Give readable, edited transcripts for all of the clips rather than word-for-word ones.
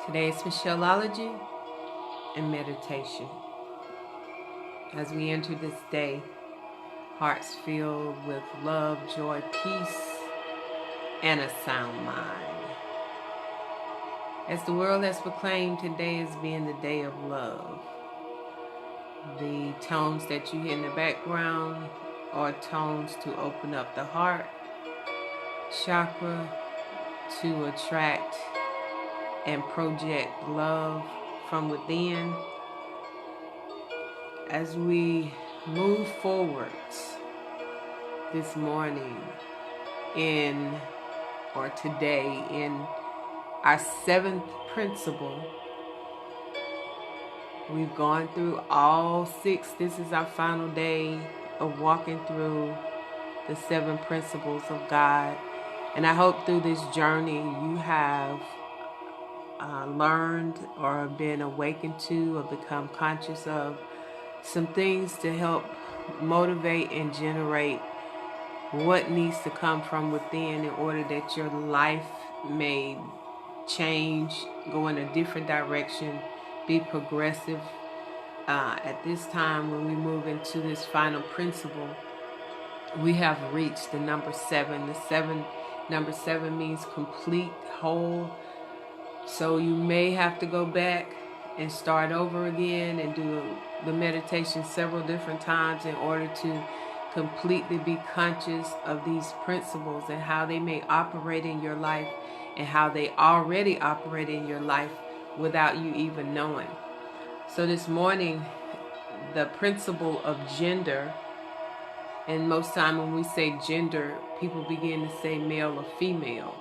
Today's Michelleology and meditation. As we enter this day, hearts filled with love, joy, peace, and a sound mind. As the world has proclaimed today as being the day of love, the tones that you hear in the background are tones to open up the heart chakra to attract and project love from within. As we move forward this morning today in our 7th principle, we've gone through all 6. This is our final day of walking through the 7 principles of God. And I hope through this journey you have learned or been awakened to or become conscious of some things to help motivate and generate what needs to come from within in order that your life may change, go in a different direction, be progressive. At this time, when we move into this final principle, we have reached the number 7. Number 7 means complete, whole. So you may have to go back and start over again and do the meditation several different times in order to completely be conscious of these principles and how they may operate in your life and how they already operate in your life without you even knowing. So this morning, the principle of gender, and most time when we say gender, people begin to say male or female,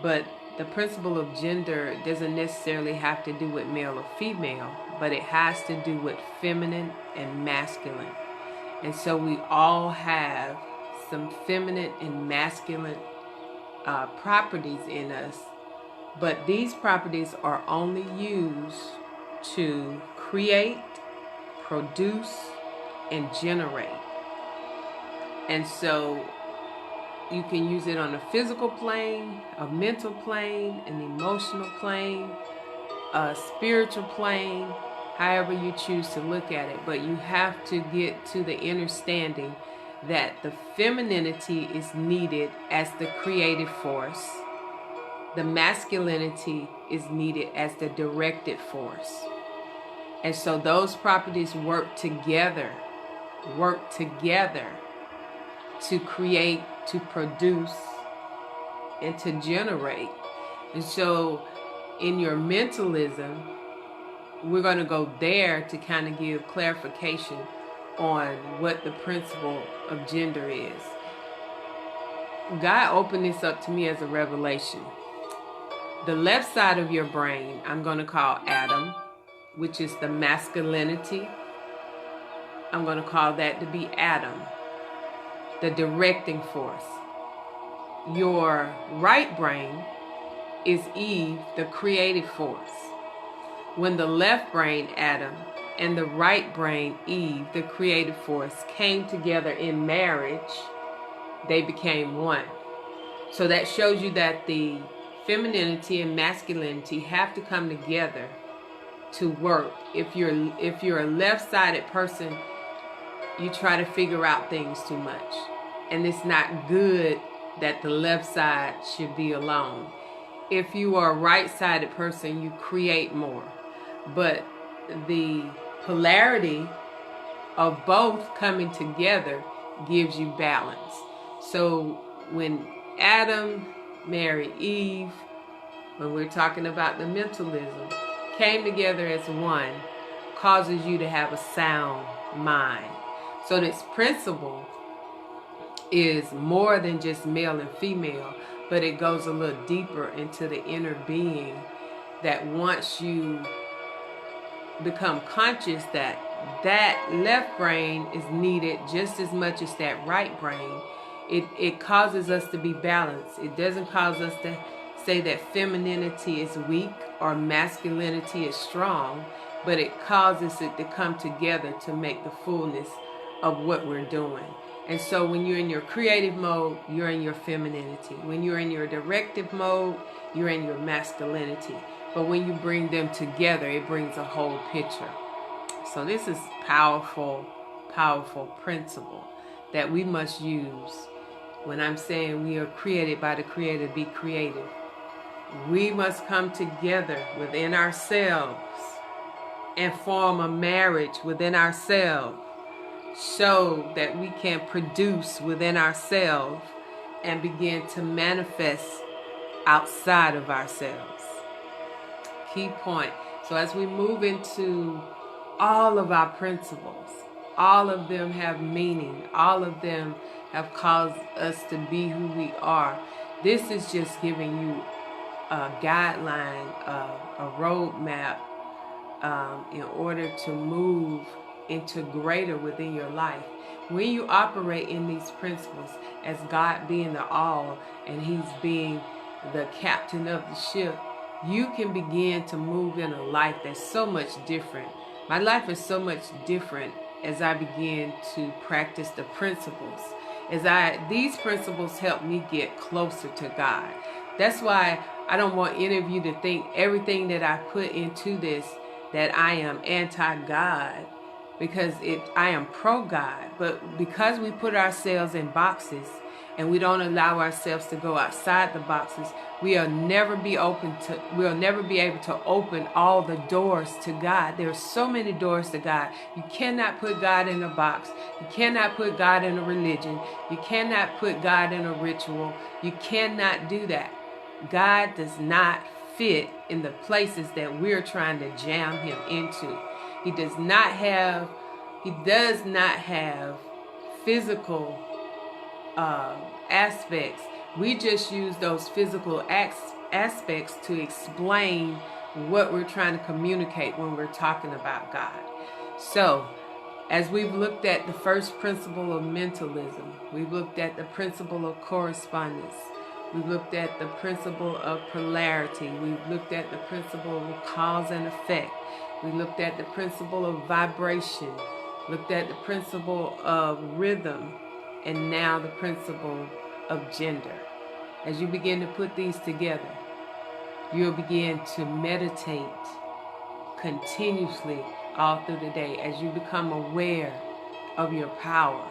but the principle of gender doesn't necessarily have to do with male or female, but it has to do with feminine and masculine. And so we all have some feminine and masculine properties in us, but these properties are only used to create, produce, and generate. And so you can use it on a physical plane, a mental plane, an emotional plane, a spiritual plane, however you choose to look at it. But you have to get to the understanding that the femininity is needed as the creative force. The masculinity is needed as the directed force. And so those properties work together to create, to produce, and to generate. And so in your mentalism, we're going to go there to kind of give clarification on what the principle of gender is. God opened this up to me as a revelation. The left side of your brain, I'm going to call Adam, which is the masculinity. I'm going to call that to be Adam, the directing force. Your right brain is Eve, the creative force. When the left brain, Adam, and the right brain, Eve, the creative force, came together in marriage, they became one. So that shows you that the femininity and masculinity have to come together to work. If you're a left-sided person, you try to figure out things too much. And it's not good that the left side should be alone. If you are a right-sided person, you create more. But the polarity of both coming together gives you balance. So when Adam married Eve, when we're talking about the mentalism, came together as one, causes you to have a sound mind. So this principle is more than just male and female, but it goes a little deeper into the inner being, that once you become conscious that that left brain is needed just as much as that right brain, it causes us to be balanced. It doesn't cause us to say that femininity is weak or masculinity is strong, but it causes it to come together to make the fullness of what we're doing. And so when you're in your creative mode, you're in your femininity. When you're in your directive mode, you're in your masculinity. but when you bring them together, it brings a whole picture. So this is powerful, powerful principle that we must use. When I'm saying we are created by the Creator, be creative. We must come together within ourselves and form a marriage within ourselves so that we can produce within ourselves and begin to manifest outside of ourselves. Key point. So as we move into all of our principles, all of them have meaning. All of them have caused us to be who we are. This is just giving you a guideline, a roadmap in order to move into greater within your life. When you operate in these principles as God being the all and He's being the captain of the ship, you can begin to move in a life that's so much different. My life is so much different as I begin to practice the principles. These principles help me get closer to God. That's why I don't want any of you to think everything that I put into this that I am anti-God, because I am pro-God. But because we put ourselves in boxes and we don't allow ourselves to go outside the boxes, we'll never be able to open all the doors to God. There are so many doors to God. You cannot put God in a box. You cannot put God in a religion. You cannot put God in a ritual. You cannot do that. God does not fit in the places that we're trying to jam Him into. He does not have physical aspects. We just use those physical aspects to explain what we're trying to communicate when we're talking about God. So, as we've looked at the first principle of mentalism, we've looked at the principle of correspondence, we've looked at the principle of polarity, we've looked at the principle of cause and effect, we looked at the principle of vibration, looked at the principle of rhythm, and now the principle of gender. As you begin to put these together, you'll begin to meditate continuously all through the day as you become aware of your power,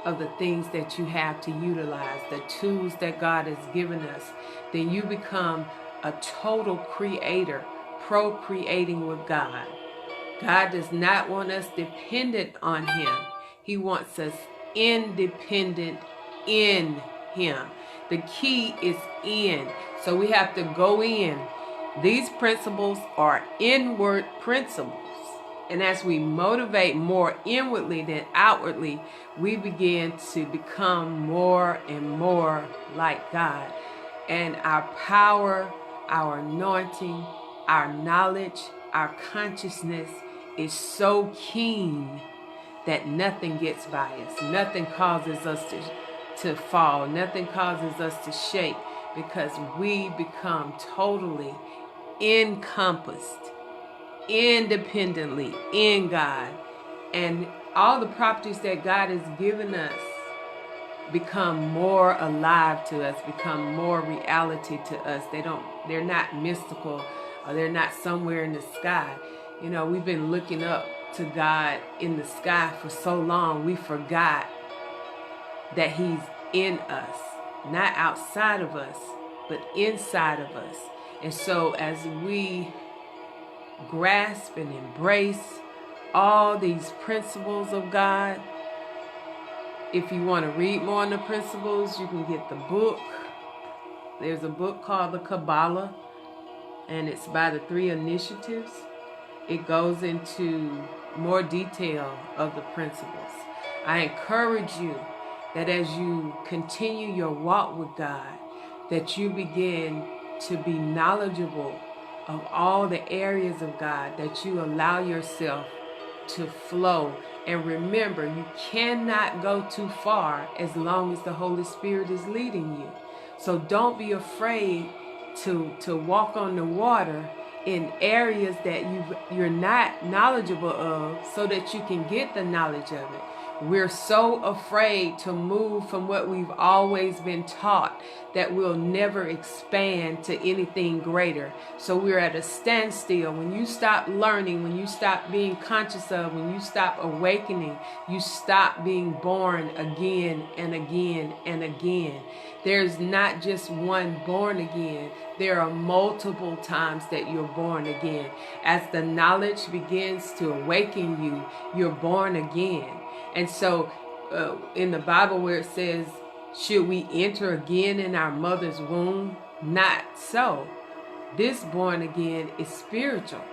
of the things that you have to utilize, the tools that God has given us. Then you become a total creator, procreating with God. God does not want us dependent on Him. He wants us independent in Him. The key is in. So we have to go in. These principles are inward principles. And as we motivate more inwardly than outwardly, we begin to become more and more like God. And our power, our anointing, our knowledge, our consciousness is so keen that nothing gets by us. Nothing causes us to fall. Nothing causes us to shake, because we become totally encompassed, independently in God. And all the properties that God has given us become more alive to us, become more reality to us. They're not mystical, or they're not somewhere in the sky. You know, we've been looking up to God in the sky for so long, we forgot that He's in us, not outside of us, but inside of us. And so as we grasp and embrace all these principles of God, if you want to read more on the principles, you can get the book. There's a book called the Kabbalah, and it's by the Three Initiatives. It goes into more detail of the principles. I encourage you that as you continue your walk with God, that you begin to be knowledgeable of all the areas of God, that you allow yourself to flow. And remember, you cannot go too far as long as the Holy Spirit is leading you. So don't be afraid to walk on the water in areas that you're not knowledgeable of, so that you can get the knowledge of it. We're so afraid to move from what we've always been taught that we'll never expand to anything greater. So we're at a standstill. When you stop learning, when you stop being conscious of, when you stop awakening, you stop being born again and again and again. There's not just one born again. There are multiple times that you're born again. As the knowledge begins to awaken you, you're born again. And so in the Bible where it says, should we enter again in our mother's womb? Not so. This born again is spiritual.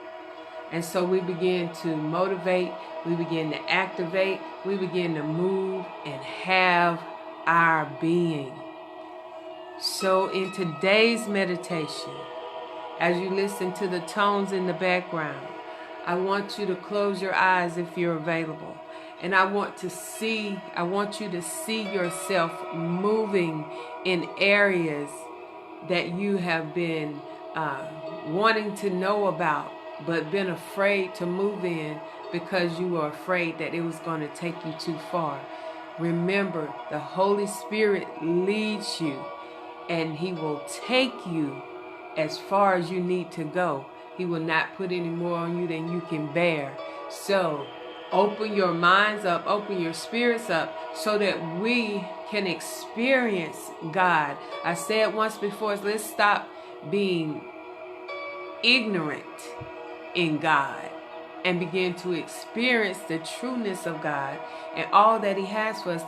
And so we begin to motivate, we begin to activate, we begin to move and have our being. So in today's meditation, as you listen to the tones in the background, I want you to close your eyes if you're available. And I want you to see yourself moving in areas that you have been wanting to know about, but been afraid to move in because you were afraid that it was going to take you too far. Remember, the Holy Spirit leads you, and He will take you as far as you need to go. He will not put any more on you than you can bear. So open your minds up, open your spirits up so that we can experience God. I said once before, let's stop being ignorant in God and begin to experience the trueness of God and all that He has for us.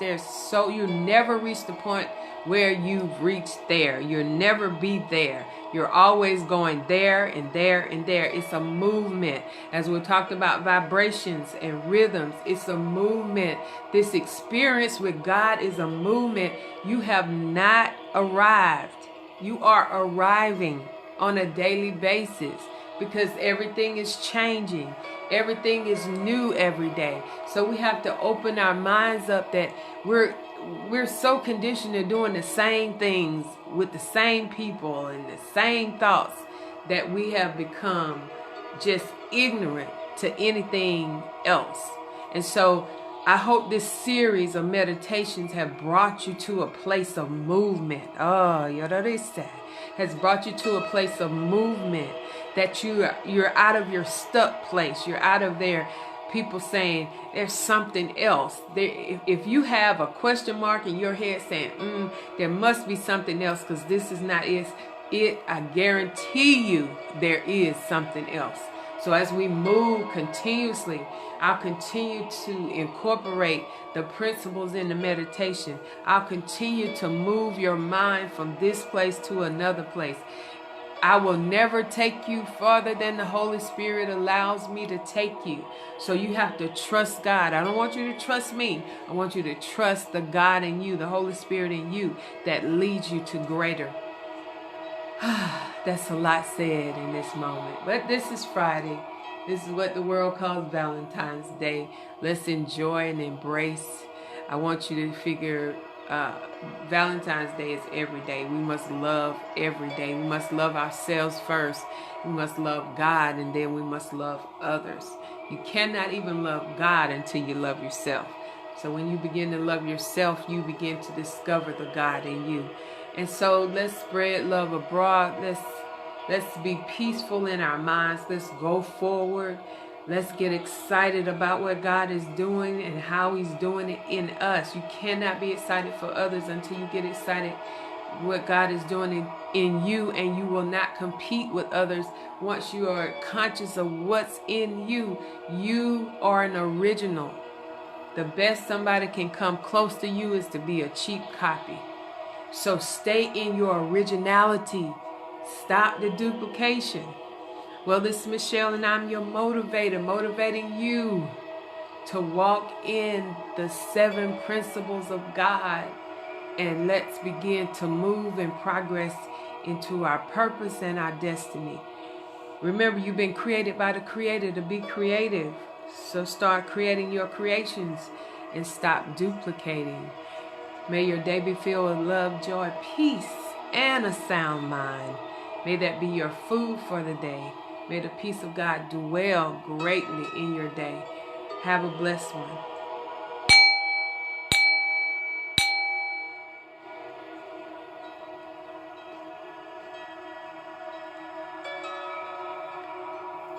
You never reach the point where you've reached there. You'll never be there. You're always going there and there and there. It's a movement. As we talked about vibrations and rhythms, it's a movement. This experience with God is a movement. You have not arrived. You are arriving on a daily basis because everything is changing. Everything is new every day. So we have to open our minds up that we're so conditioned to doing the same things with the same people and the same thoughts that we have become just ignorant to anything else. And so I hope this series of meditations have brought you to a place of movement. Has brought you to a place of movement, that you're out of your stuck place. You're out of there. People saying there's something else. If you have a question mark in your head saying, there must be something else because this is not it, I guarantee you there is something else. So as we move continuously, I'll continue to incorporate the principles in the meditation. I'll continue to move your mind from this place to another place. I will never take you farther than the Holy Spirit allows me to take you. So you have to trust God. I don't want you to trust me. I want you to trust the God in you, the Holy Spirit in you that leads you to greater. That's a lot said in this moment. But this is Friday. This is what the world calls Valentine's Day. Let's enjoy and embrace. I want you to figure Valentine's Day is every day. We must love every day. We must love ourselves first. We must love God, and then we must love others. You cannot even love God until you love yourself. So when you begin to love yourself, you begin to discover the God in you. And so let's spread love abroad. Let's be peaceful in our minds. Let's go forward. Let's get excited about what God is doing and how He's doing it in us. You cannot be excited for others until you get excited what God is doing in you, and you will not compete with others once you are conscious of what's in you. You are an original. The best somebody can come close to you is to be a cheap copy. So stay in your originality. Stop the duplication. Well, this is Michelle, and I'm your motivator, motivating you to walk in the 7 principles of God. And let's begin to move and progress into our purpose and our destiny. Remember, you've been created by the Creator to be creative. So start creating your creations and stop duplicating. May your day be filled with love, joy, peace, and a sound mind. May that be your food for the day. May the peace of God dwell greatly in your day. Have a blessed one.